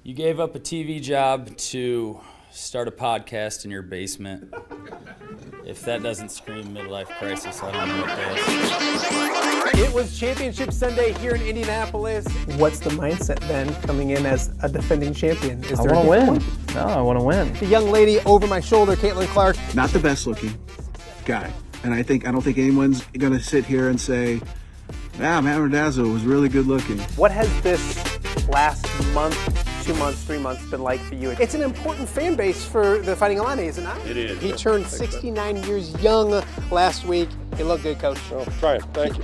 You gave up a TV job to start a podcast in your basement. If that doesn't scream midlife crisis, I don't know what does. It was Championship Sunday here in Indianapolis. What's the mindset then coming in as a defending champion? I want to win. No, I want to win. The young lady over my shoulder, Caitlin Clark. Not the best looking guy. And I don't think anyone's going to sit here and say, Matt Randazzo was really good looking. What has this last month, 2 months, 3 months been like for you? It's an important fan base for the Fighting Illini, isn't it? It is. He turned 69 years young last week. He looked good, Coach. Oh, try it. Thank you.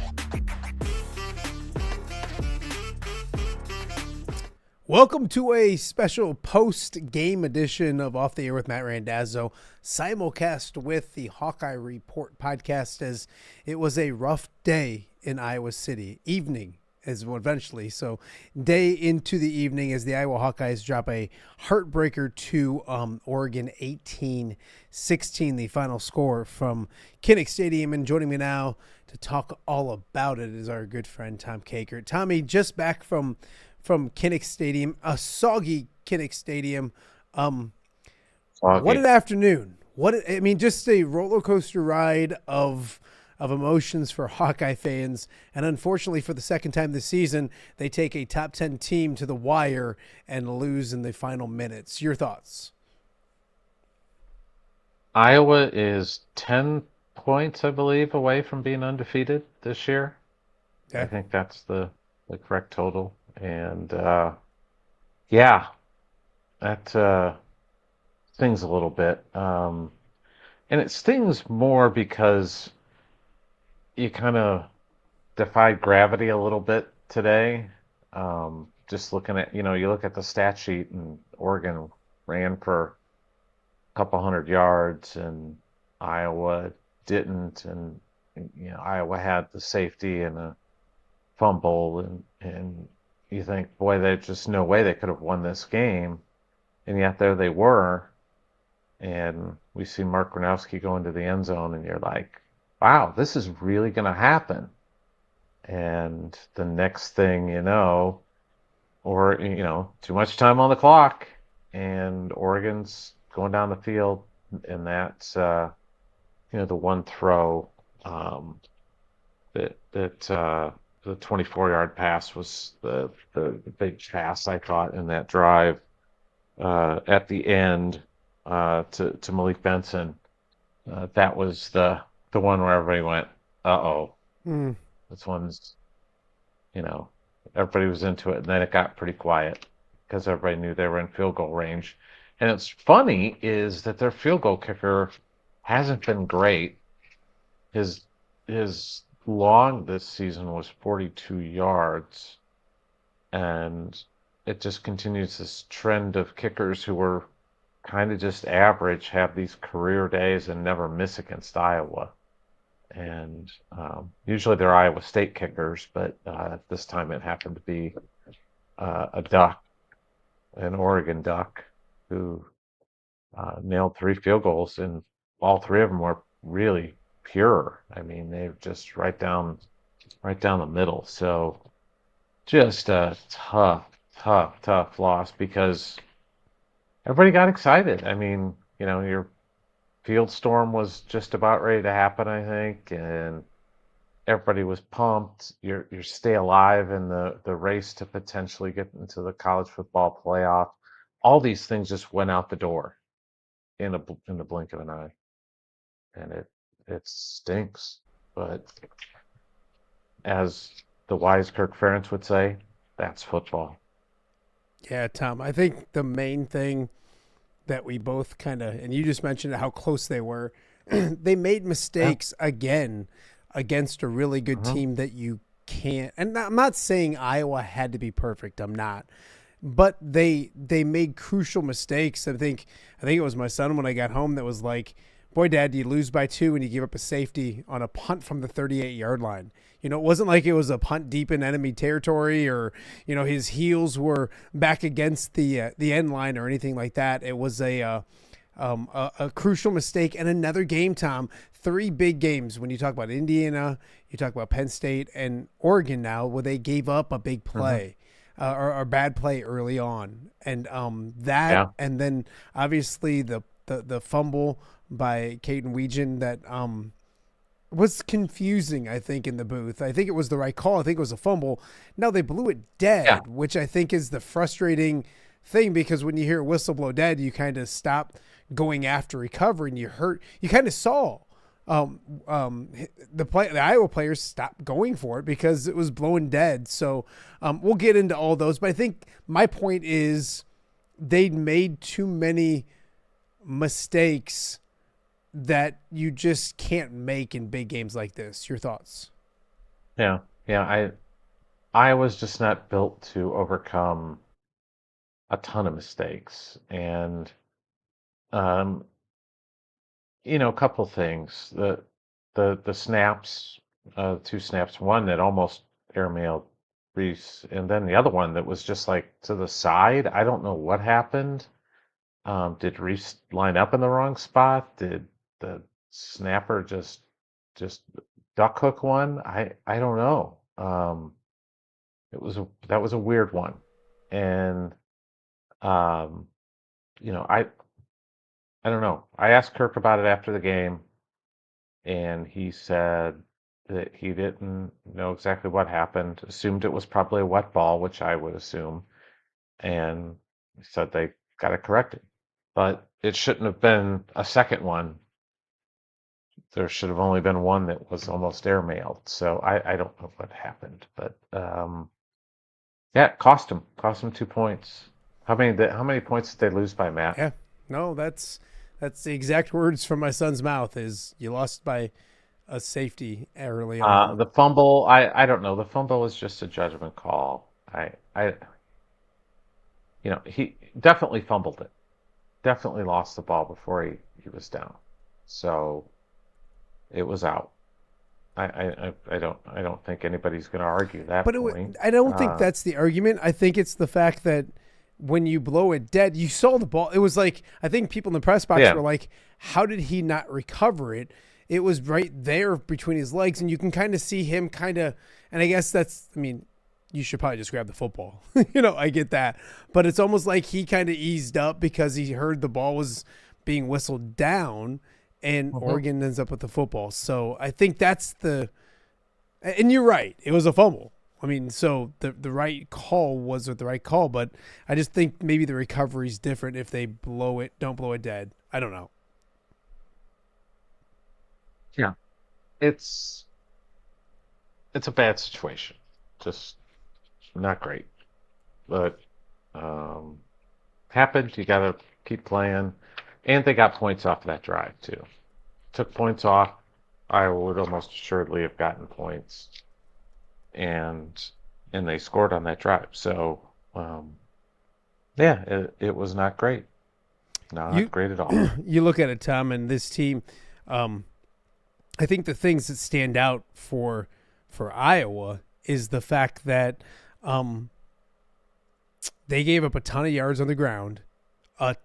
Welcome to a special post-game edition of Off the Air with Matt Randazzo, simulcast with the Hawkeye Report podcast, as it was a rough day in Iowa City. Evening as well, eventually. So day into the evening as the Iowa Hawkeyes drop a heartbreaker to Oregon 18-16, the final score from Kinnick Stadium. And joining me now to talk all about it is our good friend Tom Kakert. Tommy, just back from Kinnick Stadium, a soggy Kinnick Stadium. What an afternoon. Just a roller coaster ride of emotions for Hawkeye fans. And unfortunately, for the second time this season, they take a top 10 team to the wire and lose in the final minutes. Your thoughts? Iowa is 10 points, I believe, away from being undefeated this year. Okay. I think that's the correct total. And, that stings a little bit. And it stings more because you kind of defied gravity a little bit today. Just looking at, you look at the stat sheet, and Oregon ran for a couple hundred yards and Iowa didn't. And, Iowa had the safety and a fumble, and you think, boy, there's just no way they could have won this game. And yet there they were. And we see Mark Gronowski go into the end zone, and you're like, wow, this is really going to happen. And the next thing you know, too much time on the clock, and Oregon's going down the field, and that's, the one throw the 24-yard pass was the big pass, I thought, in that drive at the end to Malik Benson. That was the one where everybody went, uh-oh. This one's, everybody was into it, and then it got pretty quiet because everybody knew they were in field goal range. And it's funny is that their field goal kicker hasn't been great. His long this season was 42 yards, and it just continues this trend of kickers who were kind of just average have these career days and never miss against Iowa. And usually they're Iowa State kickers, but this time it happened to be a Duck, an Oregon Duck, who nailed 3 field goals, and all 3 of them were really pure. I mean, they're just right down the middle. So just a tough loss because everybody got excited. I mean, your field storm was just about ready to happen, I think, and everybody was pumped. You're stay alive in the race to potentially get into the college football playoff. All these things just went out the door in the blink of an eye, and it stinks. But as the wise Kirk Ferentz would say, that's football. Yeah, Tom, I think the main thing that we both and you just mentioned how close they were, they made mistakes again against a really good team that you can't, and I'm not saying Iowa had to be perfect, I'm not, but they made crucial mistakes. I think it was my son when I got home that was like, boy, Dad, you lose by 2 and you give up a safety on a punt from the 38-yard line. It wasn't like it was a punt deep in enemy territory or, his heels were back against the end line or anything like that. It was a crucial mistake. And another game, Tom, 3 big games when you talk about Indiana, you talk about Penn State and Oregon now, where they gave up a big play. or bad play early on, and that, Yeah. and then obviously the fumble by Caden Weegan that was confusing. I think in the booth, I think it was the right call. I think it was a fumble. No, they blew it dead, Yeah. which I think is the frustrating thing, because when you hear a whistle blow dead, you kind of stop going after recovery, and you kind of saw the Iowa players stopped going for it because it was blowing dead. So we'll get into all those, but I think my point is they'd made too many mistakes that you just can't make in big games like this. Your thoughts? Yeah. Yeah. Iowa's just not built to overcome a ton of mistakes. And, um, a couple of things. The snaps, two snaps, one that almost airmailed Reese, and then the other one that was just like to the side. I don't know what happened. Did Reese line up in the wrong spot? Did the snapper just duck hook one? I don't know. That was a weird one. And um, I don't know. I asked Kirk about it after the game, and he said that he didn't know exactly what happened, assumed it was probably a wet ball, which I would assume, and he said they got it corrected. But it shouldn't have been a second one. There should have only been one that was almost airmailed. So I don't know what happened, but yeah, it cost him 2 points. How many points did they lose by, Matt? Yeah, no, that's the exact words from my son's mouth. Is you lost by a safety early on. The fumble, I don't know. The fumble was just a judgment call. He definitely fumbled it. Definitely lost the ball before he was down. So it was out. I don't think anybody's going to argue that But point. I don't think that's the argument. I think it's the fact that when you blow it dead, you saw the ball. It was like, I think people in the press box were like, how did he not recover it? It was right there between his legs, and you can kind of see him and I guess you should probably just grab the football. I get that. But it's almost like he kind of eased up because he heard the ball was being whistled down, and Oregon ends up with the football. So I think that's and you're right. It was a fumble. So the right call was the right call, but I just think maybe the recovery's different if they don't blow it dead. I don't know. Yeah. It's a bad situation. Just not great. But happened. You got to keep playing. And they got points off that drive, too. Took points off. Iowa would almost assuredly have gotten points. And they scored on that drive. So, it was not great. Not great at all. You look at it, Tom, and this team, I think the things that stand out for Iowa is the fact that they gave up a ton of yards on the ground, and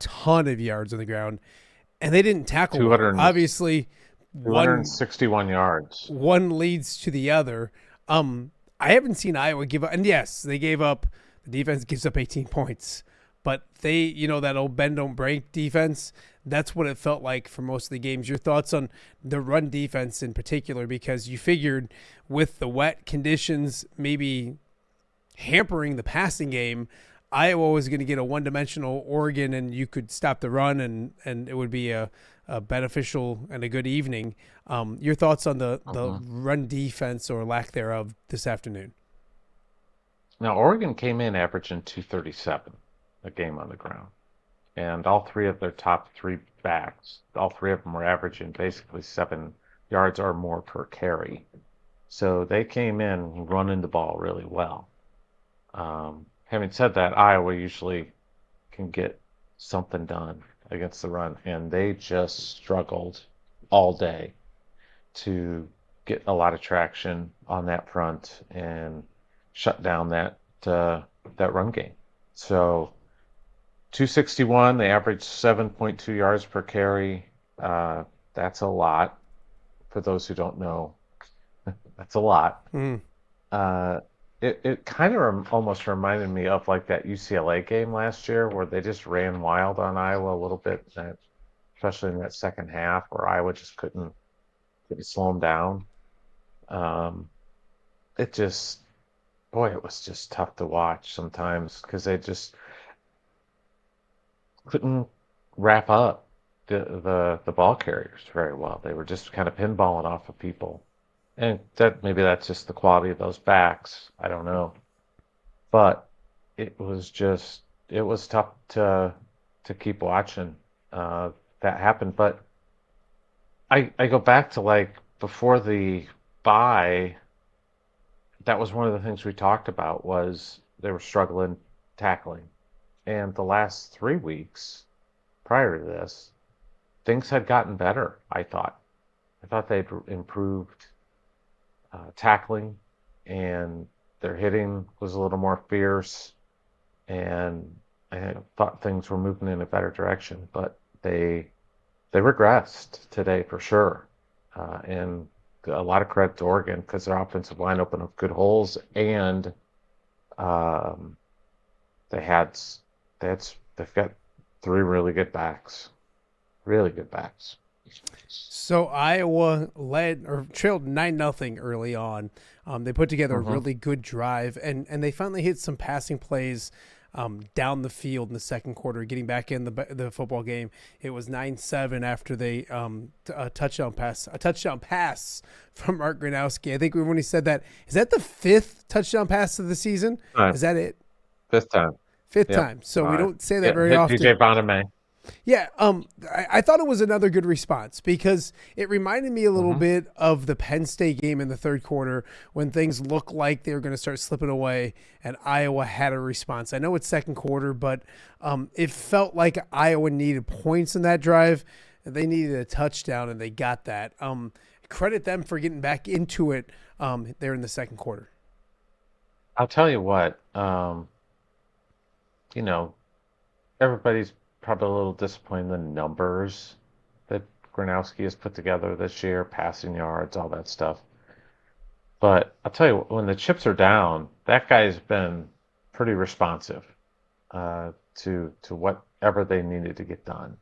they didn't tackle. 200, obviously, 261 yards. One leads to the other. I haven't seen Iowa give up, and yes, they gave up. The defense gives up 18 points, but they, that old bend don't break defense. That's what it felt like for most of the games. Your thoughts on the run defense in particular, because you figured with the wet conditions maybe hampering the passing game, Iowa was going to get a one-dimensional Oregon, and you could stop the run, and it would be a beneficial and a good evening. Your thoughts on the run defense or lack thereof this afternoon? Now, Oregon came in averaging 237 a game on the ground. And all three of their top three backs, all three of them were averaging basically 7 yards or more per carry. So they came in running the ball really well. Having said that, Iowa usually can get something done against the run, and they just struggled all day to get a lot of traction on that front and shut down that run game. So 261, they averaged 7.2 yards per carry. That's a lot. For those who don't know, that's a lot. it kind of almost reminded me of like that UCLA game last year where they just ran wild on Iowa a little bit, especially in that second half where Iowa just couldn't slow them down. Um, it just, boy, it was just tough to watch sometimes because they just couldn't wrap up the ball carriers very well. They were just kind of pinballing off of people. And maybe that's just the quality of those backs. I don't know. But it was tough to keep watching that happen. But I go back to like before the bye, that was one of the things we talked about was they were struggling tackling. And the last 3 weeks prior to this, things had gotten better, I thought. I thought they'd improved tackling, and their hitting was a little more fierce, and I thought things were moving in a better direction, but they regressed today for sure. And a lot of credit to Oregon because their offensive line opened up good holes, and they've got three really good backs. Really good backs. So Iowa led or trailed 9-0 early on. They put together a really good drive, and they finally hit some passing plays down the field in the second quarter, getting back in the football game. It was 9-7 after they a touchdown pass from Mark Gronowski. I think when he said that, is that the fifth touchdown pass of the season? Is that it? Fifth time. Fifth time. So we don't say that very often. DJ Boname. Yeah, I thought it was another good response because it reminded me a little bit of the Penn State game in the third quarter when things looked like they were going to start slipping away and Iowa had a response. I know it's second quarter, but it felt like Iowa needed points in that drive. They needed a touchdown, and they got that. Credit them for getting back into it there in the second quarter. I'll tell you what, everybody's probably a little disappointed in the numbers that Gronowski has put together this year, passing yards, all that stuff. But I'll tell you, when the chips are down, that guy's been pretty responsive to whatever they needed to get done.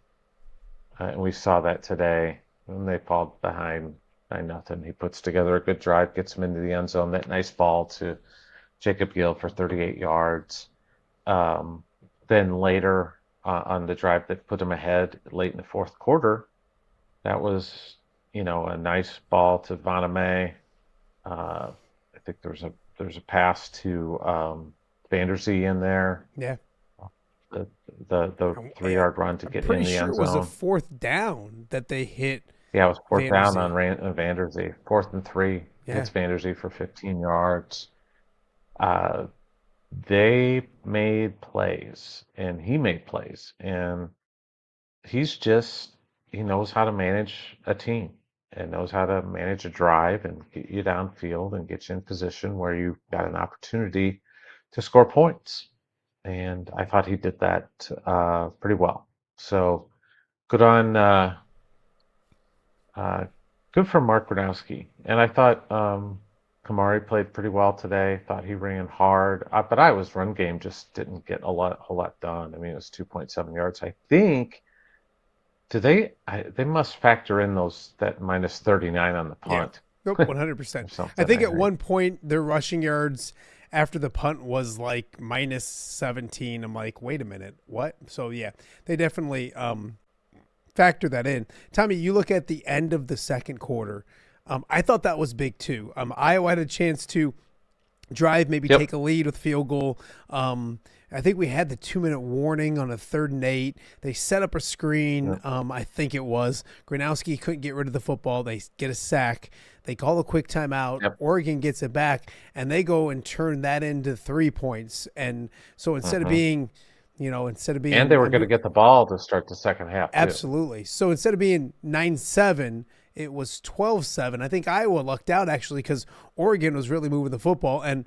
And we saw that today when they fall behind 9-0. He puts together a good drive, gets them into the end zone. That nice ball to Jacob Gill for 38 yards. Then later on the drive that put them ahead late in the fourth quarter, that was, a nice ball to Vandermeer. I think there's a pass to Vanderzee in there. Yeah. The 3-yard run to get in the end zone. It was a fourth down that they hit. Yeah, it was fourth down on Vanderzee. 4th and 3. Yeah. Hits Vanderzee for 15 yards. They made plays, and he made plays, and he knows how to manage a team and knows how to manage a drive and get you downfield and get you in position where you've got an opportunity to score points. And I thought he did that pretty well. So good for Mark Gronowski. And I thought Kamari played pretty well today. Thought he ran hard, but Iowa's run game just didn't get a whole lot done. I mean, it was 2.7 yards. I think. They must factor in that minus 39 on the punt. Yeah. Nope, 100%. I think at one point their rushing yards after the punt was like minus 17. I'm like, wait a minute, what? So yeah, they definitely factor that in. Tommy, you look at the end of the second quarter. I thought that was big too. Iowa had a chance to drive, maybe take a lead with field goal. I think we had the 2-minute warning on a 3rd and 8. They set up a screen. I think it was. Gronowski couldn't get rid of the football. They get a sack. They call a quick timeout. Oregon gets it back, and they go and turn that into 3 points. And so instead of being and they were going to get the ball to start the second half. Absolutely. Too. So instead of being 9-7, it was 12-7. I think Iowa lucked out actually because Oregon was really moving the football, and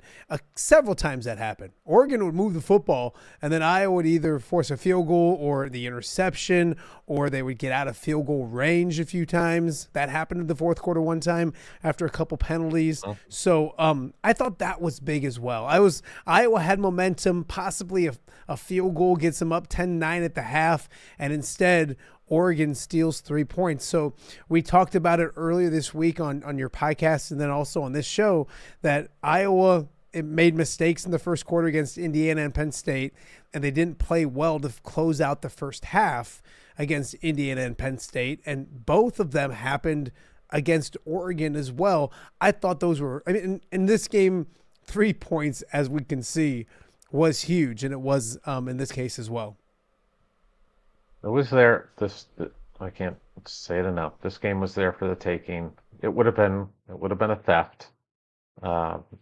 several times that happened. Oregon would move the football, and then Iowa would either force a field goal or the interception, or they would get out of field goal range a few times. That happened in the fourth quarter one time after a couple penalties. So I thought that was big as well. Iowa had momentum, possibly a field goal gets them up 10-9 at the half, and instead Oregon steals 3 points. So we talked about it earlier this week on your podcast and then also on this show that Iowa made mistakes in the first quarter against Indiana and Penn State, and they didn't play well to close out the first half against Indiana and Penn State, and both of them happened against Oregon as well. I thought those were, I mean, in this game, 3 points, as we can see, was huge, and it was in this case as well. It was there. I can't say it enough. This game was there for the taking. It would have been a theft,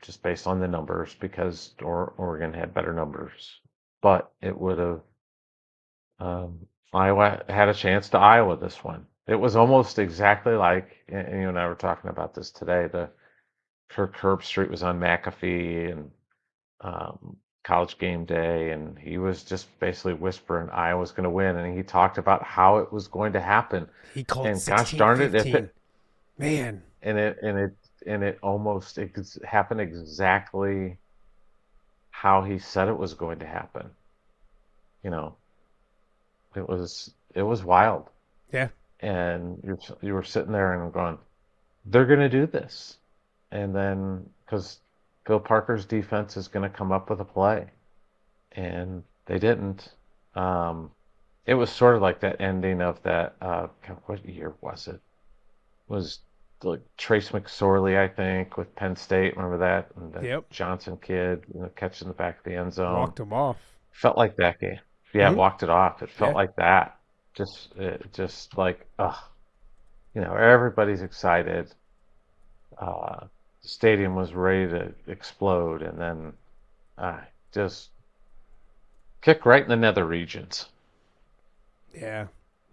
just based on the numbers because Oregon had better numbers. But it would have. Iowa had a chance to Iowa this one. It was almost exactly like, and you and I were talking about this today. The Kirk Herbstreit was on McAfee and College Game Day, and he was just basically whispering Iowa's going to win, and he talked about how it was going to happen. He called and 16, gosh darn it, 15. Man, and it almost happened exactly how he said it was going to happen. You know, it was wild. Yeah. And you were sitting there and going, they're going to do this, and then because Phil Parker's defense is going to come up with a play, and they didn't. It was sort of like that ending of that. What year was it? It was like Trace McSorley, I think, with Penn State. Remember that? And the Johnson kid, catching the back of the end zone. Walked him off. Felt like that game. Yeah, walked it off. It felt like that. Just like, everybody's excited. The stadium was ready to explode, and then just kick right in the nether regions. Yeah.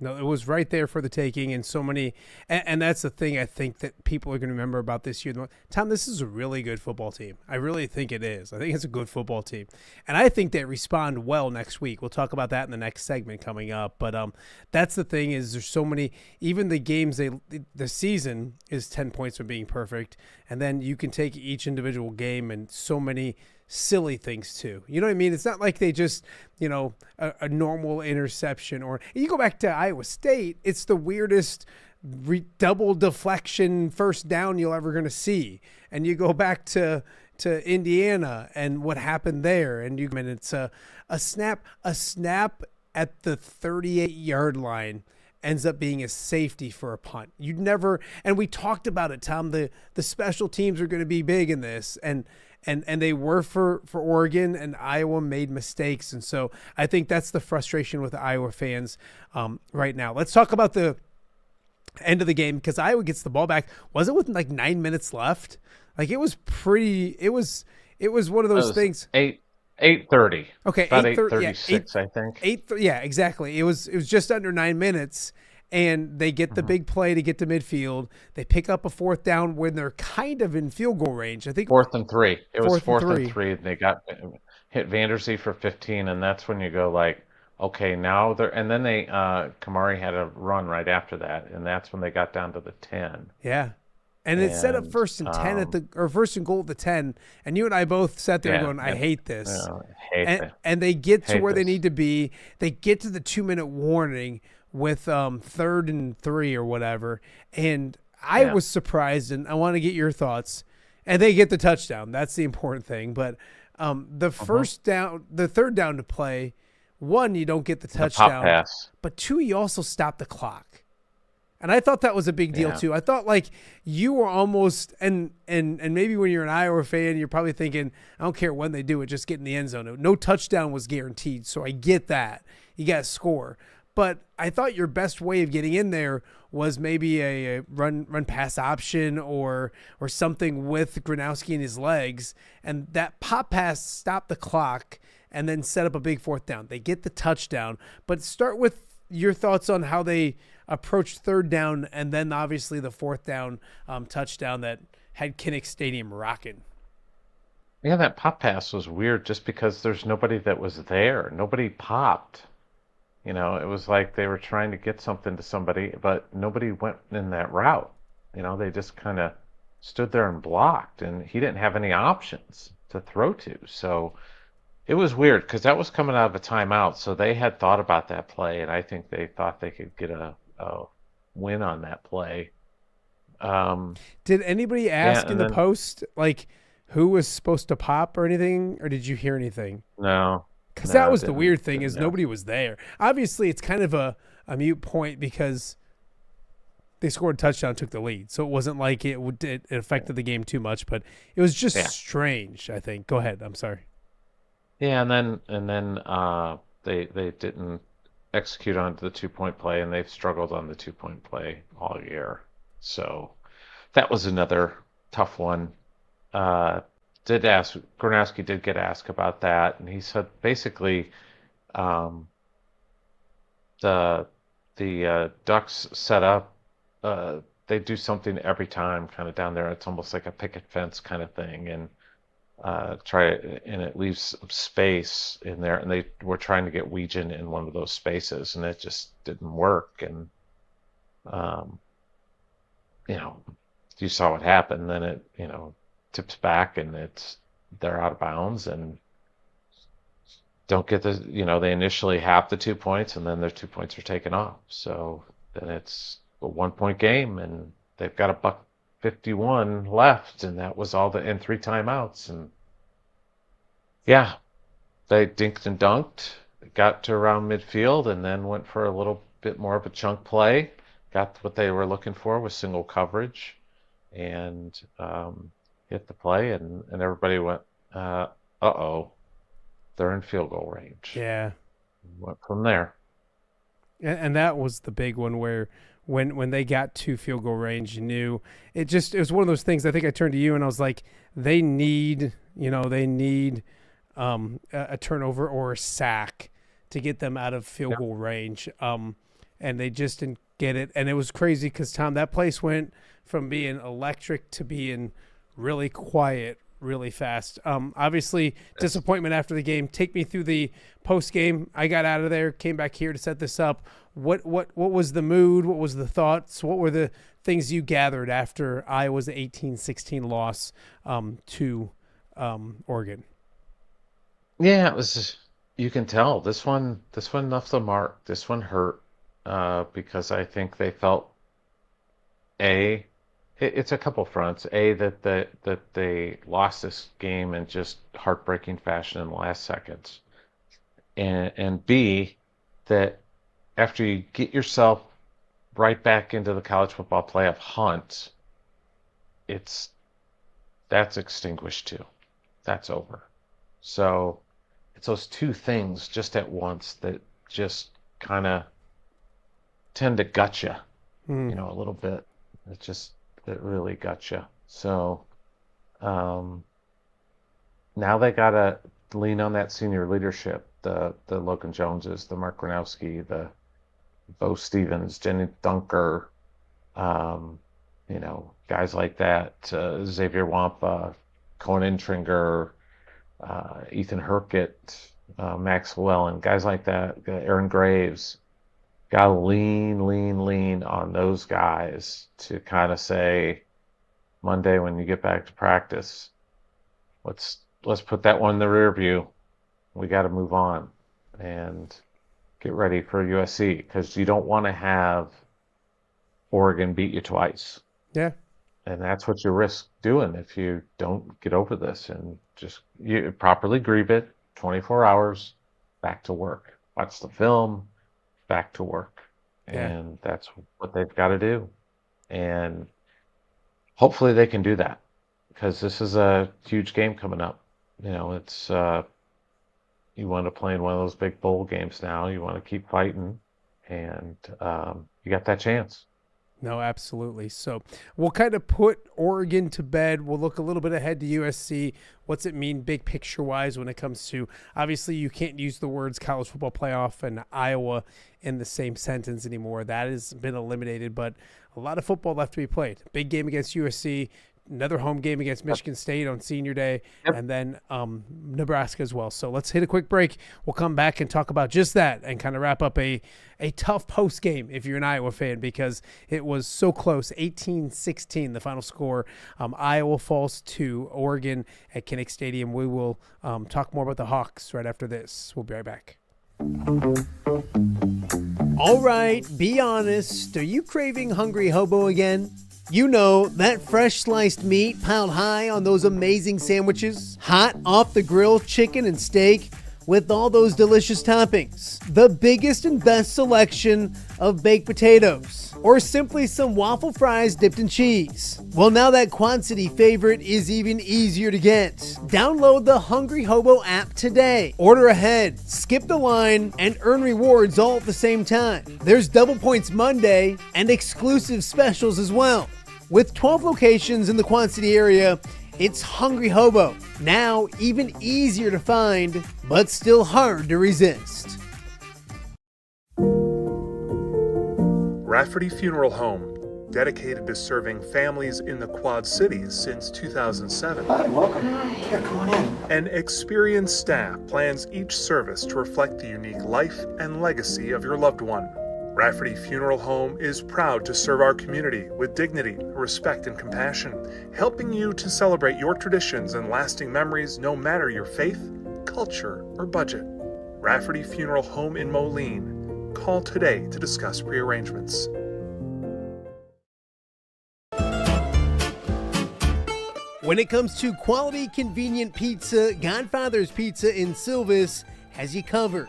No, it was right there for the taking, and so many, and that's the thing I think that people are going to remember about this year. Tom, this is a really good football team. I really think it is. I think it's a good football team, and I think they respond well next week. We'll talk about that in the next segment coming up. But that's the thing is there's so many. Even the games the season is 10 points from being perfect, and then you can take each individual game and so many silly things too. You know what I mean? It's not like they just, a normal interception, or you go back to Iowa State, it's the weirdest double deflection first down you're ever going to see. And you go back to Indiana and what happened there, and it's a snap at the 38-yard line ends up being a safety for a punt. You'd never, and we talked about it, Tom, the special teams are going to be big in this, and they were for Oregon, and Iowa made mistakes. And so I think that's the frustration with the Iowa fans right now. Let's talk about the end of the game, because Iowa gets the ball back. Was it with like 9 minutes left? Like it was one of those things. 8:30. Okay. About 8:36, I think. Yeah, exactly. It was just under 9 minutes. And they get the big play to get to midfield. They pick up a fourth down when they're kind of in field goal range. I think 4th and 3. It was 4th and 3. And they got hit Vandersee for 15, and that's when you go like, okay, now they're. And then they Kamari had a run right after that, and that's when they got down to the 10. Yeah, and it set up 1st and 10 1st and goal at the 10. And you and I both sat there going, I hate this. And they get to where they need to be. They get to the 2-minute warning with 3rd and 3 or whatever, and I was surprised, and I want to get your thoughts. And they get the touchdown. That's the important thing. But the first down, the third down to play, 1, you don't get the touchdown, but 2, you also stop the clock. And I thought that was a big deal too. I thought like you were almost, and maybe when you're an Iowa fan, you're probably thinking, I don't care when they do it, just get in the end zone. No touchdown was guaranteed, so I get that. You got to score. But I thought your best way of getting in there was maybe a run pass option or something with Gronowski in his legs, and that pop pass stopped the clock and then set up a big fourth down. They get the touchdown, but start with your thoughts on how they approached third down and then obviously the fourth down touchdown that had Kinnick Stadium rocking. Yeah, that pop pass was weird just because there's nobody that was there. Nobody popped. You know, it was like they were trying to get something to somebody, but nobody went in that route. You know, they just kind of stood there and blocked, and he didn't have any options to throw to. So it was weird because that was coming out of a timeout. So they had thought about that play, and I think they thought they could get a win on that play. Did anybody ask Yeah, in and the then post, like, who was supposed to pop or anything, or did you hear anything? no, Because no, that was the didn't weird thing didn't is know. nobody was there. Obviously, it's kind of a mute point because they scored a touchdown, took the lead, so it wasn't like it affected the game too much. But it was just Yeah. strange. I think. Go ahead. I'm sorry. Yeah, and then they didn't execute on the 2-point play, and they've struggled on the 2-point play all year. So that was another tough one. Did ask Gronowski did get asked about that, and he said basically um, the Ducks set up. They do something every time, kind of down there. It's almost like a picket fence kind of thing, and and it leaves space in there, and they were trying to get Weegan in one of those spaces, and it just didn't work. And um, you know, you saw what happened. Then it tips back, and they're out of bounds, and don't get the they initially have the 2 points, and then their 2 points are taken off. So then it's a 1-point game, and they've got a $1:51 left, and that was all in 3 timeouts. And yeah, they dinked and dunked, got to around midfield, and then went for a little bit more of a chunk play. Got what they were looking for with single coverage, and hit the play, and everybody went, uh-oh, they're in field goal range. Yeah. Went from there. And that was the big one where when they got to field goal range, you knew it was one of those things. I think I turned to you and I was like, they need a turnover or a sack to get them out of field goal range. And they just didn't get it. And it was crazy because, Tom, that place went from being electric to being really quiet really fast. Obviously, disappointment after the game. Take me through the post game. I got out of there, came back here to set this up. What was the mood? What was the thoughts? What were the things you gathered after Iowa's 18-16 loss to Oregon? Yeah, it was. You can tell this one left a mark. This one hurt because I think they felt it's a couple fronts. That they lost this game in just heartbreaking fashion in the last seconds, and B, that after you get yourself right back into the college football playoff hunt, that's extinguished too. That's over. So it's those two things just at once that just kind of tend to gut you, a little bit. It really got you. So now they got to lean on that senior leadership, the Logan Joneses, the Mark Gronowski, the Bo Stevens, Jenny Dunker, guys like that, Xavier Wampa, Cohen Intringer, Ethan Herkett, Max Llewellyn, guys like that, Aaron Graves. Got to lean on those guys to kind of say, Monday when you get back to practice, let's put that one in the rear view. We got to move on and get ready for USC because you don't want to have Oregon beat you twice. Yeah. And that's what you risk doing if you don't get over this and just you properly grieve it, 24 hours, back to work. Watch the film, back to work. And that's what they've got to do. And hopefully they can do that because this is a huge game coming up. It's you want to play in one of those big bowl games now. You want to keep fighting, and you got that chance. No, absolutely. So we'll kind of put Oregon to bed. We'll look a little bit ahead to USC. What's it mean big picture wise when it comes to, obviously you can't use the words college football playoff and Iowa in the same sentence anymore. That has been eliminated, but a lot of football left to be played. Big game against USC, another home game against Michigan State on senior day, and then Nebraska as well. So let's hit a quick break. We'll come back and talk about just that and kind of wrap up a tough post game if you're an Iowa fan, because it was so close. 18-16 the final score. Iowa falls to Oregon at Kinnick Stadium. We will talk more about the Hawks right after this. We'll be right back. All right, be honest. Are you craving Hungry Hobo again? You know, that fresh sliced meat piled high on those amazing sandwiches, hot off the grill chicken and steak with all those delicious toppings, the biggest and best selection of baked potatoes, or simply some waffle fries dipped in cheese. Well, now that Quad City favorite is even easier to get. Download the Hungry Hobo app today. Order ahead, skip the line, and earn rewards all at the same time. There's Double Points Monday and exclusive specials as well. With 12 locations in the Quad City area, it's Hungry Hobo. Now even easier to find, but still hard to resist. Rafferty Funeral Home, dedicated to serving families in the Quad Cities since 2007. Hi, welcome. Here, come on in. An experienced staff plans each service to reflect the unique life and legacy of your loved one. Rafferty Funeral Home is proud to serve our community with dignity, respect, and compassion, helping you to celebrate your traditions and lasting memories no matter your faith, culture, or budget. Rafferty Funeral Home in Moline. Call today to discuss prearrangements. When it comes to quality, convenient pizza, Godfather's Pizza in Silvis has you covered.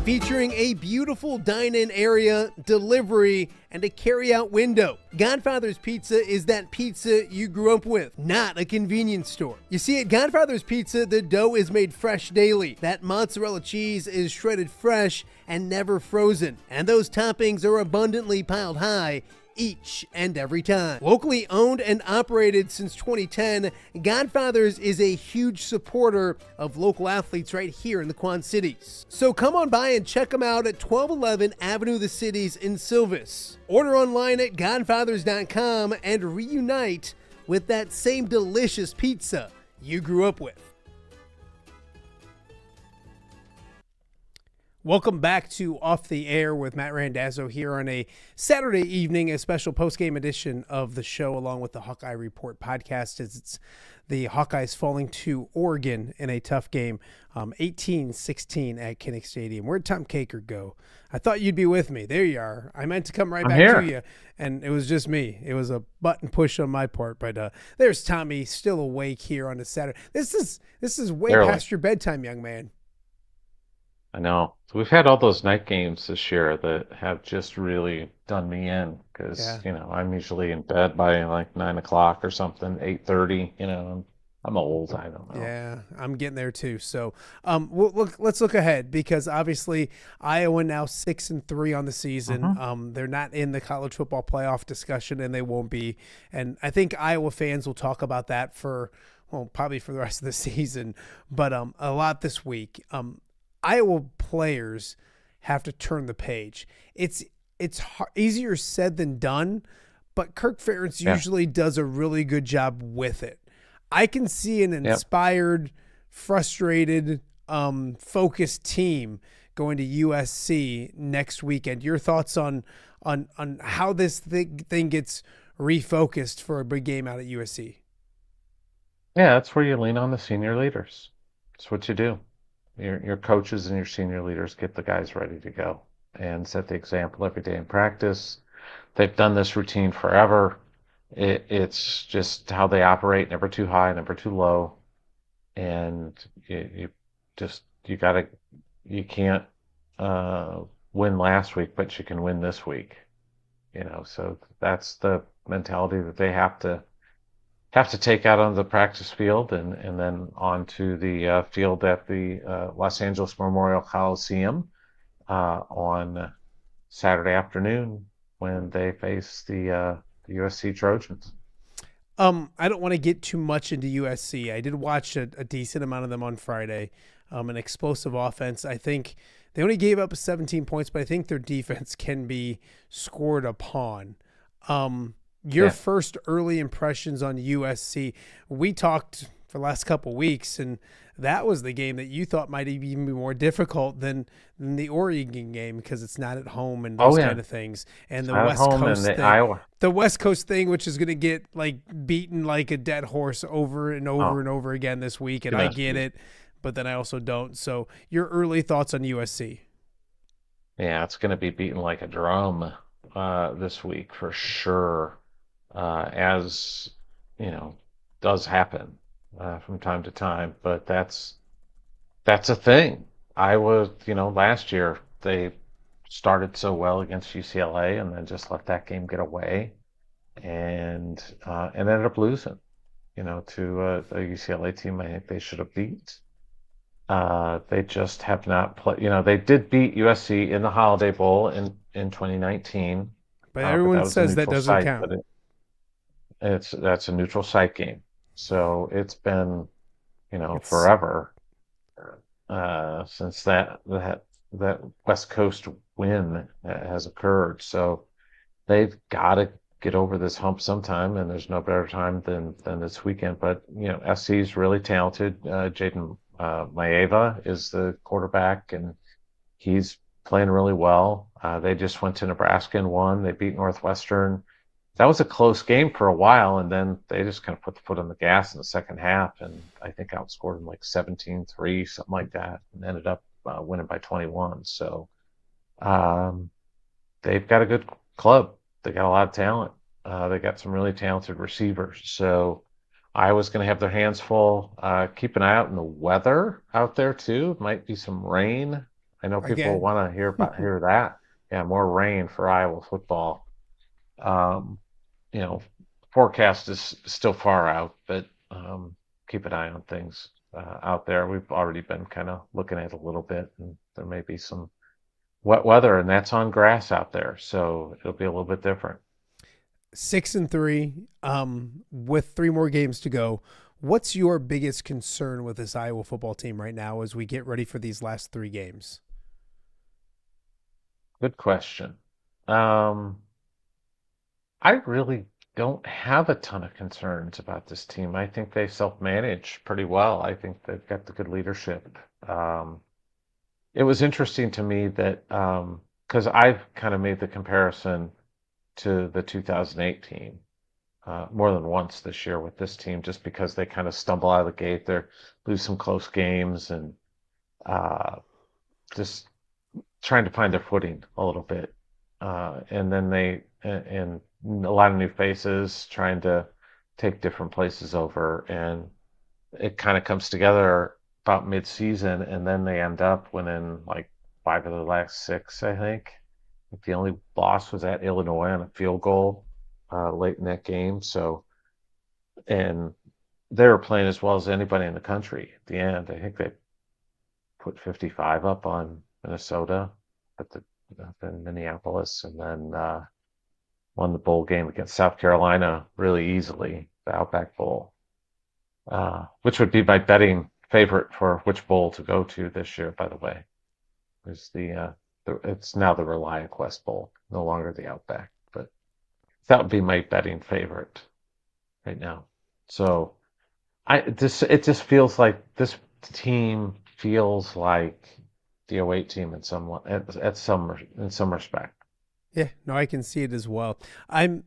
Featuring a beautiful dine-in area, delivery, and a carry-out window. Godfather's Pizza is that pizza you grew up with, not a convenience store. You see, at Godfather's Pizza, the dough is made fresh daily. That mozzarella cheese is shredded fresh and never frozen. And those toppings are abundantly piled high each and every time. Locally owned and operated since 2010, Godfather's is a huge supporter of local athletes right here in the Quad Cities. So come on by and check them out at 1211 Avenue of the Cities in Silvis. Order online at godfathers.com and reunite with that same delicious pizza you grew up with. Welcome back to Off the Air with Matt Randazzo here on a Saturday evening, a special post-game edition of the show along with the Hawkeye Report podcast, as it's the Hawkeyes falling to Oregon in a tough game, 18-16 at Kinnick Stadium. Where'd Tom Kakert go? I thought you'd be with me. There you are. I meant to come right back to you, and it was just me. It was a button push on my part, but there's Tommy still awake here on a Saturday. This is way past your bedtime, young man. I know. So we've had all those night games this year that have just really done me in because, I'm usually in bed by like 9 o'clock or something, 8:30, I'm old. I don't know. Yeah, I'm getting there too. So let's look ahead, because obviously Iowa now 6-3 on the season. They're not in the college football playoff discussion, and they won't be. And I think Iowa fans will talk about that probably for the rest of the season, but a lot this week. Iowa players have to turn the page. It's easier said than done, but Kirk Ferentz usually does a really good job with it. I can see an inspired, frustrated, focused team going to USC next weekend. Your thoughts on how this thing gets refocused for a big game out at USC? Yeah, that's where you lean on the senior leaders. That's what you do. Your coaches and your senior leaders get the guys ready to go and set the example every day in practice. They've done this routine forever. It's just how they operate, never too high, never too low. And you can't win last week, but you can win this week. So that's the mentality that they have to take out on the practice field and then onto the field at the Los Angeles Memorial Coliseum on Saturday afternoon when they face the USC Trojans. I don't want to get too much into USC. I did watch a decent amount of them on Friday. An explosive offense. I think they only gave up 17 points, but I think their defense can be scored upon. Your first early impressions on USC. We talked for the last couple of weeks, and that was the game that you thought might even be more difficult than the Oregon game because it's not at home and those kind of things. And the West Coast thing, Iowa. the West Coast thing, which is going to get like beaten like a dead horse over and over and over again this week. And I get it, but then I also don't. So your early thoughts on USC? Yeah, it's going to be beaten like a drum this week for sure. As does happen from time to time, but that's a thing. Last year they started so well against UCLA and then just let that game get away, and ended up losing, to a UCLA team I think they should have beat. They just have not played. They did beat USC in the Holiday Bowl in 2019, but everyone says that doesn't count. That's a neutral site game. So it's been, forever since that West Coast win has occurred. So they've got to get over this hump sometime, and there's no better time than this weekend. But SC is really talented. Jaden Maeva is the quarterback, and he's playing really well. They just went to Nebraska and won. They beat Northwestern. That was a close game for a while, and then they just kind of put the foot on the gas in the second half, and I think outscored them like 17-3, something like that, and ended up winning by 21. So they've got a good club. They got a lot of talent. They got some really talented receivers. So Iowa's going to have their hands full. Keep an eye out on the weather out there too. Might be some rain. I know people want to hear that. Yeah, more rain for Iowa football. Forecast is still far out, but keep an eye on things out there. We've already been kind of looking at it a little bit, and there may be some wet weather, and that's on grass out there, so it'll be a little bit different. 6-3, with 3 more games to go. What's your biggest concern with this Iowa football team right now as we get ready for these last 3 games? Good question. I really don't have a ton of concerns about this team. I think they self-manage pretty well. I think they've got the good leadership. It was interesting to me that because I've kind of made the comparison to the 2008 team more than once this year with this team, just because they kind of stumble out of the gate. They lose some close games and just trying to find their footing a little bit. And then and a lot of new faces trying to take different places over, and it kind of comes together about mid-season, and then they end up winning like 5 of the last 6, I think. The only loss was at Illinois on a field goal late in that game. So, and they were playing as well as anybody in the country at the end. I think they put 55 up on Minnesota in Minneapolis, and then won the bowl game against South Carolina really easily, the Outback Bowl, which would be my betting favorite for which bowl to go to this year, by the way. It's now the ReliaQuest Bowl, no longer the Outback, but that would be my betting favorite right now. So it just feels like this team feels like the 08 team in some respect. Yeah, no, I can see it as well. I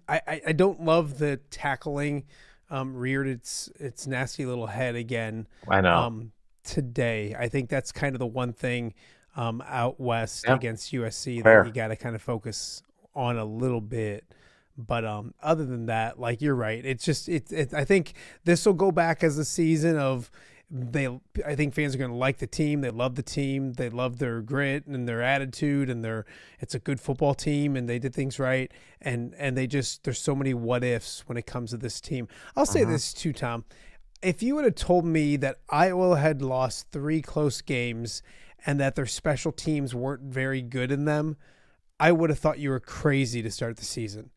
don't love the tackling reared its nasty little head again. I know. Today, I think that's kind of the one thing out west against USC Fair. that you got to kind of focus on a little bit. But other than that, like, you're right. It's just I think this will go back as a season of I think fans are going to like the team. They love the team. They love their grit and their attitude, and it's a good football team, and they did things right. And there's so many what ifs when it comes to this team. I'll say this too, Tom. If you would have told me that Iowa had lost 3 close games and that their special teams weren't very good in them, I would have thought you were crazy to start the season.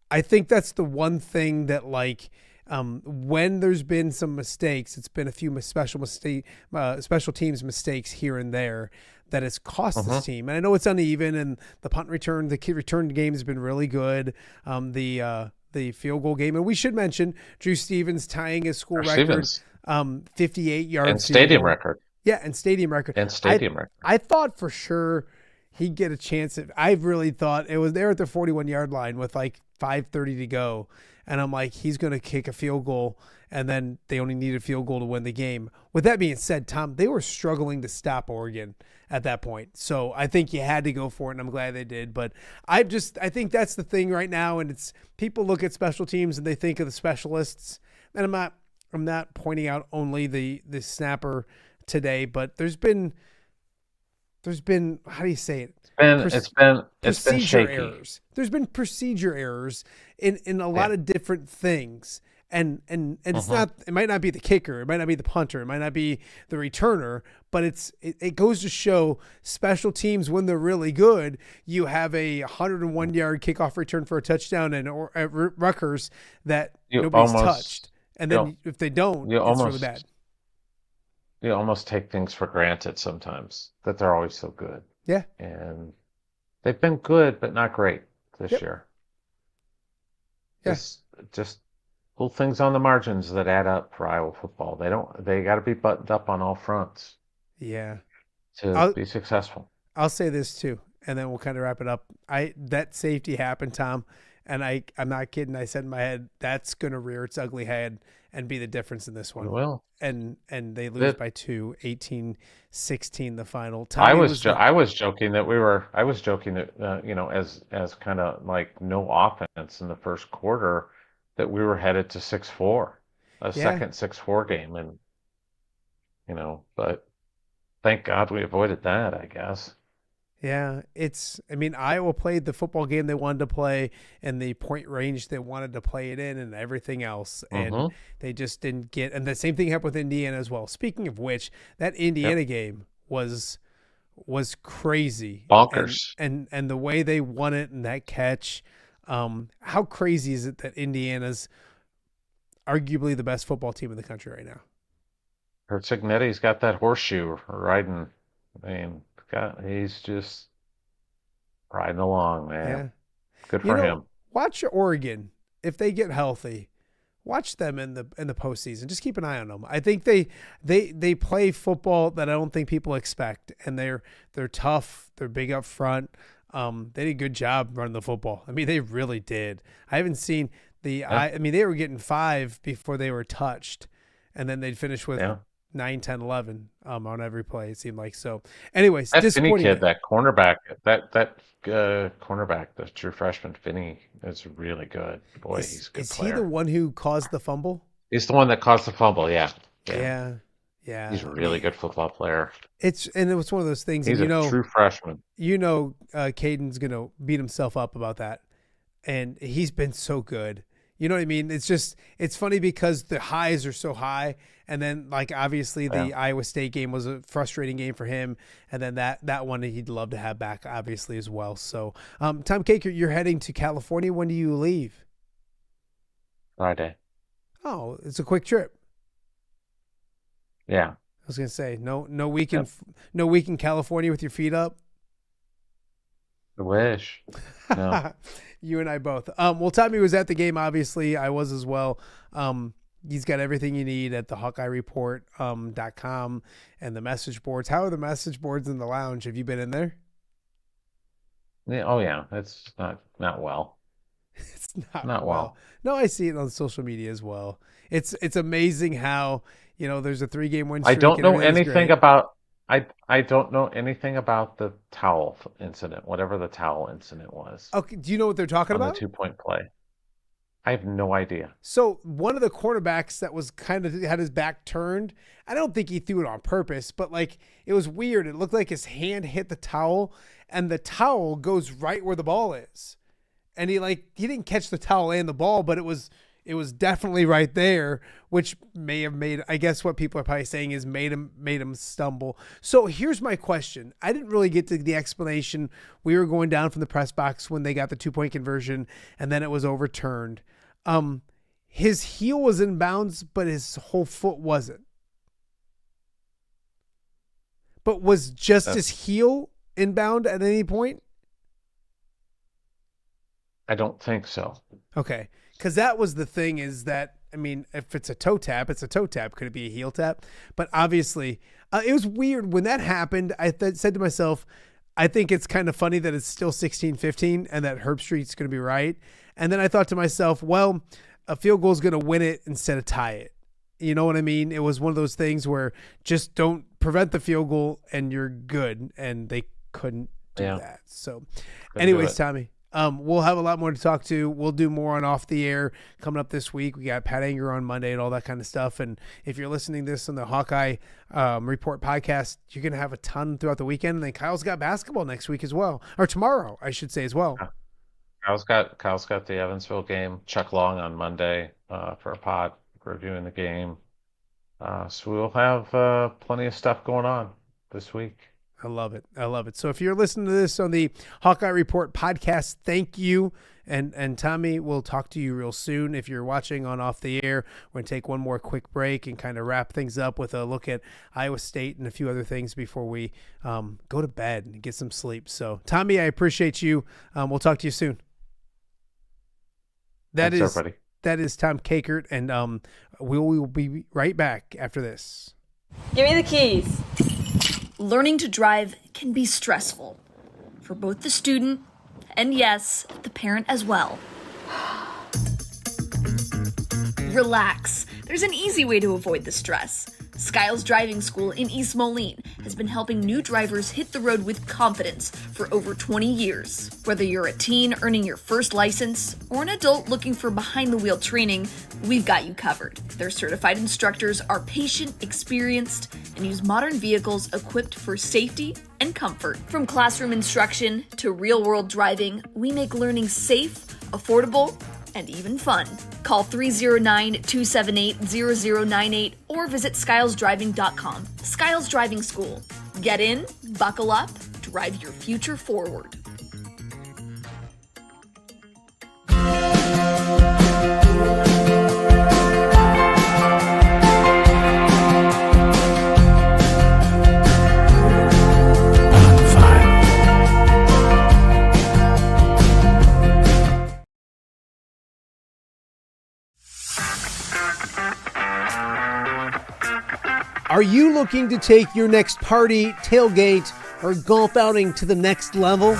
I think that's the one thing that, like, when there's been some mistakes, it's been a few special teams mistakes here and there that has cost this team. And I know it's uneven, and the punt return, the kick return game has been really good. The field goal game, and we should mention Drew Stevens tying his school record, 58 yards and stadium record. Yeah, and stadium record. I thought for sure he'd get a chance. I really thought it was there at the 41-yard line with like 5:30 to go. And I'm like, he's going to kick a field goal, and then they only need a field goal to win the game. With that being said, Tom, they were struggling to stop Oregon at that point. So I think you had to go for it, and I'm glad they did. But I think that's the thing right now, and it's people look at special teams and they think of the specialists. And I'm not pointing out only the snapper today, but there's been how do you say it? It's been shaky. Errors. There's been procedure errors in a lot of different things. And it's not, it might not be the kicker, it might not be the punter, it might not be the returner, but it goes to show special teams, when they're really good, you have a 101-yard kickoff return for a touchdown or at Rutgers that nobody's touched. And then if they don't, it's really bad. You almost take things for granted sometimes that they're always so good. Yeah. And they've been good, but not great this year. Yes. Just little things on the margins that add up for Iowa football. They got to be buttoned up on all fronts. Yeah. To be successful. I'll say this too, and then we'll kind of wrap it up. That safety happened, Tom, and I'm not kidding. I said in my head, that's going to rear its ugly head and be the difference in this one. It will. And they lose by 2, 18-16 the final. I was joking that as kind of like no offense in the first quarter, that we were headed to 6-4, second 6-4 game, and but thank God we avoided that, I guess. Yeah, Iowa played the football game they wanted to play and the point range they wanted to play it in and everything else. And they just didn't get, and the same thing happened with Indiana as well. Speaking of which, that Indiana game was crazy. Bonkers. And the way they won it and that catch, how crazy is it that Indiana's arguably the best football team in the country right now? Cignetti's got that horseshoe riding. He's just riding along, man. Yeah. Good for him. Watch Oregon if they get healthy. Watch them in the postseason. Just keep an eye on them. I think they play football that I don't think people expect, and they're tough. They're big up front. They did a good job running the football. They really did. I haven't seen they were getting 5 before they were touched, and then they'd finish with 9, 10, 11 on every play, it seemed like. So anyways, that Finney kid, that cornerback, cornerback, the true freshman Finney, is really good. Boy, he's a good player. Is he the one who caused the fumble? He's the one that caused the fumble, yeah. He's a really good football player. It was one of those things. He's a true freshman. Caden's going to beat himself up about that. And he's been so good. You know what I mean? It's funny because the highs are so high. And then, like, obviously the Iowa State game was a frustrating game for him. And then that one he'd love to have back, obviously, as well. So, Tom Kakert, you're heading to California. When do you leave? Friday. Oh, it's a quick trip. Yeah. I was going to say, no week in California with your feet up? I wish. No. You and I both. Well, Tommy was at the game, obviously. I was as well. He's got everything you need at the HawkeyeReport.com and the message boards. How are the message boards in the lounge? Have you been in there? Yeah, oh, yeah. It's not well. It's not well. No, I see it on social media as well. It's amazing how, there's a 3-game win streak. I don't know anything about I don't know anything about the towel incident, whatever the towel incident was. Okay, do you know what they're talking about? The 2-point play. I have no idea. So one of the cornerbacks that was kind of had his back turned, I don't think he threw it on purpose, but it was weird. It looked like his hand hit the towel, and the towel goes right where the ball is. And he didn't catch the towel and the ball, but it was It was definitely right there, which may have made, I guess what people are probably saying is made him stumble. So here's my question. I didn't really get to the explanation. We were going down from the press box when they got the 2-point conversion, and then it was overturned. His heel was in bounds, but his whole foot wasn't. But was just his heel inbound at any point? I don't think so. Okay. Because that was the thing is that, I mean, if it's a toe tap, it's a toe tap. Could it be a heel tap? But obviously, it was weird. When that happened, I said to myself, I think it's kind of funny that it's still 16-15 and that Herbstreit's going to be right. And then I thought to myself, well, a field goal is going to win it instead of tie it. You know what I mean? It was one of those things where just don't prevent the field goal and you're good. And they couldn't do that. So anyways, Tommy. We'll have a lot more to talk to. We'll do more on Off the Air coming up this week. We got Pat Anger on Monday and all that kind of stuff. And if you're listening to this on the Hawkeye Report podcast, you're going to have a ton throughout the weekend. And then Kyle's got basketball next week as well. Or tomorrow, I should say, as well. Kyle's got the Evansville game. Chuck Long on Monday for a pod reviewing the game. So we'll have plenty of stuff going on this week. I love it. I love it. So if you're listening to this on the Hawkeye Report podcast, thank you. And Tommy, we'll talk to you real soon. If you're watching on Off the Air, we're going to take one more quick break and kind of wrap things up with a look at Iowa State and a few other things before we go to bed and get some sleep. So, Tommy, I appreciate you. We'll talk to you soon. Thanks, everybody. That is Tom Kakert, and we will be right back after this. Give me the keys. Learning to drive can be stressful for both the student and, yes, the parent as well. Relax. There's an easy way to avoid the stress. Skiles Driving School in East Moline has been helping new drivers hit the road with confidence for over 20 years. Whether you're a teen earning your first license or an adult looking for behind-the-wheel training, we've got you covered. Their certified instructors are patient, experienced, and use modern vehicles equipped for safety and comfort. From classroom instruction to real-world driving, we make learning safe, affordable, and even fun. Call 309-278-0098 or visit skylesdriving.com. Skiles Driving School. Get in, buckle up, drive your future forward. Are you looking to take your next party, tailgate, or golf outing to the next level?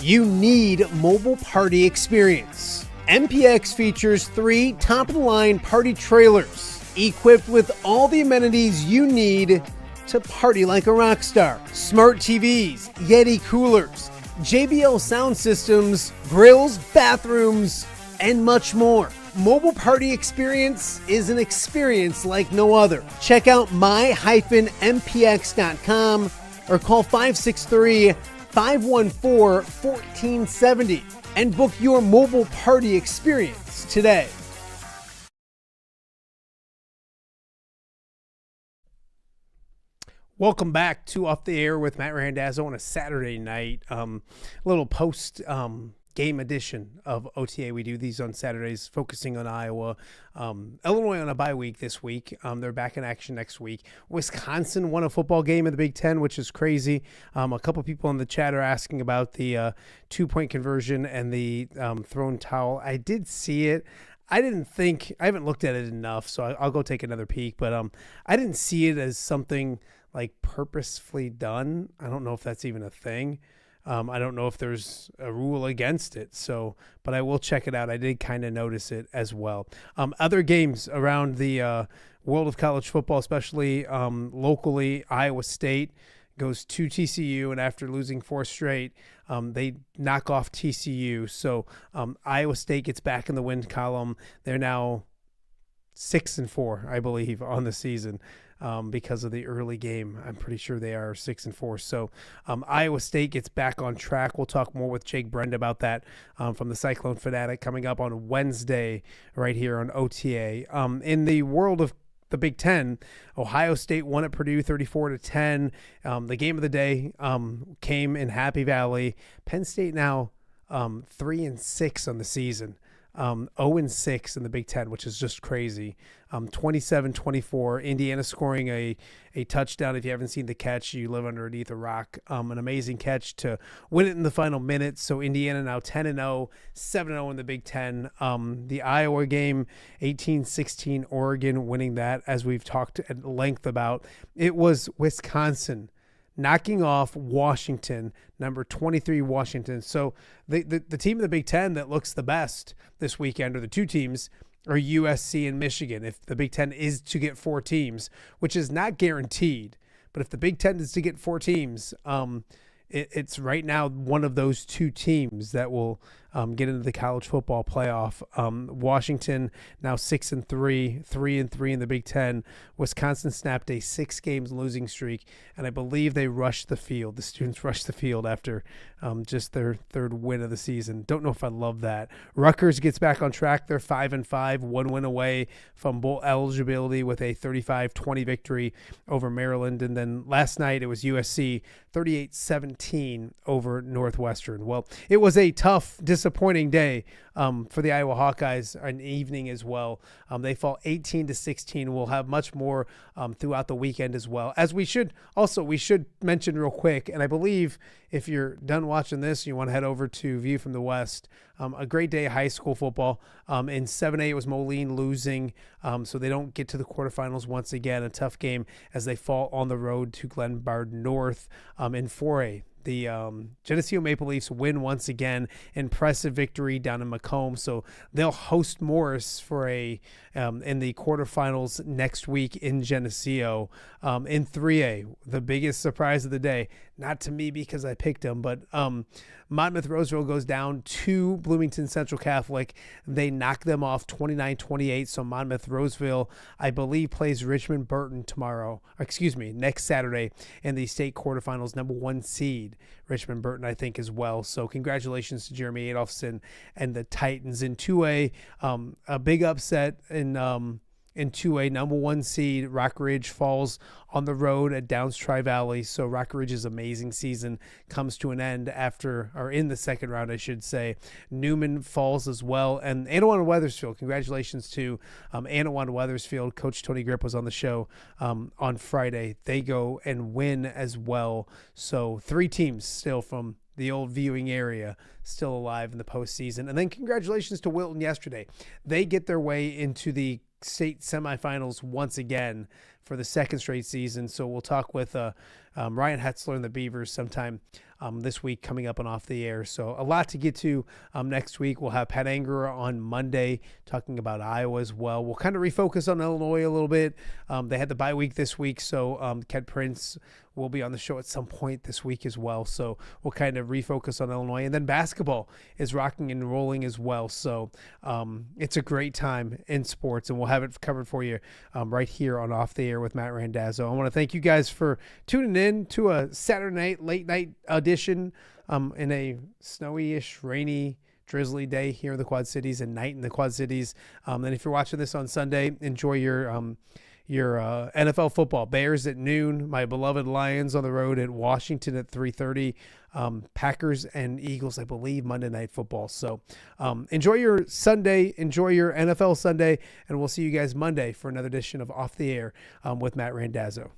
You need Mobile Party Experience. MPX features 3 top-of-the-line party trailers equipped with all the amenities you need to party like a rock star. Smart TVs, Yeti coolers, JBL sound systems, grills, bathrooms, and much more. Mobile Party Experience is an experience like no other. Check out my-mpx.com or call 563-514-1470 and book your Mobile Party Experience today. Welcome back to Off the Air with Matt Randazzo on a Saturday night. Little post game edition of OTA. We do these on Saturdays, focusing on Iowa. Illinois on a bye week this week. They're back in action next week. Wisconsin won a football game in the Big Ten, which is crazy. A couple people in the chat are asking about the 2-point conversion and the thrown towel. I did see it. I haven't looked at it enough, so I'll go take another peek. But I didn't see it as something like purposefully done. I don't know if that's even a thing. I don't know if there's a rule against it, but I will check it out. I did kind of notice it as well. Other games around the world of college football, especially locally, Iowa State goes to TCU, and after losing 4 straight, they knock off TCU. So Iowa State gets back in the win column. They're now 6-4, I believe, on the season. because of the early game. I'm pretty sure they are 6-4. So Iowa State gets back on track. We'll talk more with Jake Brenda about that from the Cyclone Fanatic coming up on Wednesday right here on OTA. In the world of the Big Ten, Ohio State won at Purdue 34-10. The game of the day came in Happy Valley. Penn State now 3-6 on the season. 0-6 in the Big Ten, which is just crazy. 27-24. Indiana scoring a touchdown. If you haven't seen the catch, you live underneath a rock. An amazing catch to win it in the final minutes. So Indiana now 10-0, 7-0 in the Big Ten. The Iowa game, 18-16, Oregon winning that, as we've talked at length about. It was Wisconsin knocking off Washington, number 23 Washington. So the team in the Big Ten that looks the best this weekend, or the two teams, are USC and Michigan. If the Big Ten is to get 4 teams, which is not guaranteed, but if the Big Ten is to get 4 teams, it's right now one of those 2 teams that will get into the college football playoff. Washington now 6-3, 3-3 in the Big Ten. Wisconsin snapped a 6 games losing streak, and I believe they rushed the field. The students rushed the field after just their 3rd win of the season. Don't know if I love that. Rutgers gets back on track. They're 5-5, 1 win away from bowl eligibility with a 35-20 victory over Maryland. And then last night it was USC 38-17 over Northwestern. Well, it was a tough, disappointing day for the Iowa Hawkeyes, an evening as well. They fall 18-16. We'll have much more throughout the weekend as well. As we should mention real quick, and I believe if you're done watching this, you want to head over to View from the West. A great day of high school football. In 7A, it was Moline losing, so they don't get to the quarterfinals once again. A tough game as they fall on the road to Glenbard North. In 4A, the Geneseo Maple Leafs win once again. Impressive victory down in Macomb. So they'll host Morris for in the quarterfinals next week in Geneseo. In 3A, the biggest surprise of the day, not to me because I picked them, but Monmouth-Roseville goes down to Bloomington Central Catholic. They knock them off 29-28. So Monmouth-Roseville, I believe, plays Richmond-Burton next Saturday in the state quarterfinals, number 1 seed. Richmond-Burton, I think, as well. So congratulations to Jeremy Adolphson and the Titans. In 2A, a big upset in 2A, number 1 seed, Rock Ridge falls on the road at Downs Tri-Valley. So Rock Ridge's amazing season comes to an end in the second round, I should say. Newman falls as well. And Anawan Wethersfield, congratulations to Anawan Wethersfield. Coach Tony Grip was on the show on Friday. They go and win as well. So 3 teams still from the old viewing area still alive in the postseason. And then congratulations to Wilton yesterday. They get their way into the state semifinals once again for the 2nd straight season. So we'll talk with Ryan Hetzler and the Beavers sometime this week coming up and off the air. So a lot to get to next week. We'll have Pat Angerer on Monday talking about Iowa as well. We'll kind of refocus on Illinois a little bit. They had the bye week this week, so Ken Prince will be on the show at some point this week as well. So we'll kind of refocus on Illinois. And then basketball is rocking and rolling as well. So it's a great time in sports, and we'll have it covered for you right here on Off the Air with Matt Randazzo. I want to thank you guys for tuning in to a Saturday night, late night edition in a snowy-ish, rainy, drizzly day here in the Quad Cities and night in the Quad Cities. And if you're watching this on Sunday, enjoy your NFL football. Bears at noon. My beloved Lions on the road at Washington at 3:30. Packers and Eagles, I believe, Monday Night Football. So enjoy your Sunday. Enjoy your NFL Sunday. And we'll see you guys Monday for another edition of Off the Air with Matt Randazzo.